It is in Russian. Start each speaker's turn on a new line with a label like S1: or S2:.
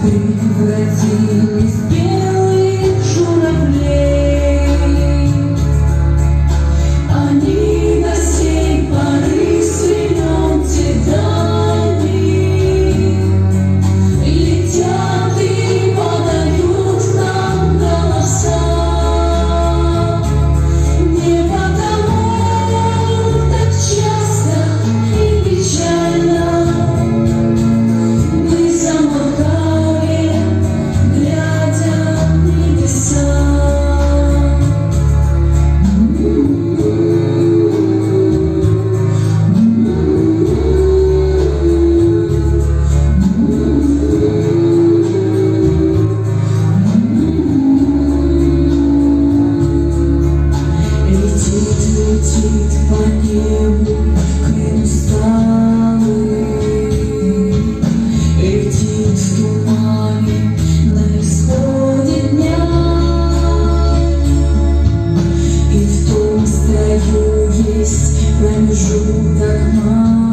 S1: Превратились в белых журавлей. Они до сей поры с времен тех дальних летят и подают нам голоса. Не потому так часто и печально мы замолкали, глядя в небеса. Летит по небу хрусталый, летит в тумане на исходе дня. И в том строю есть промежуток.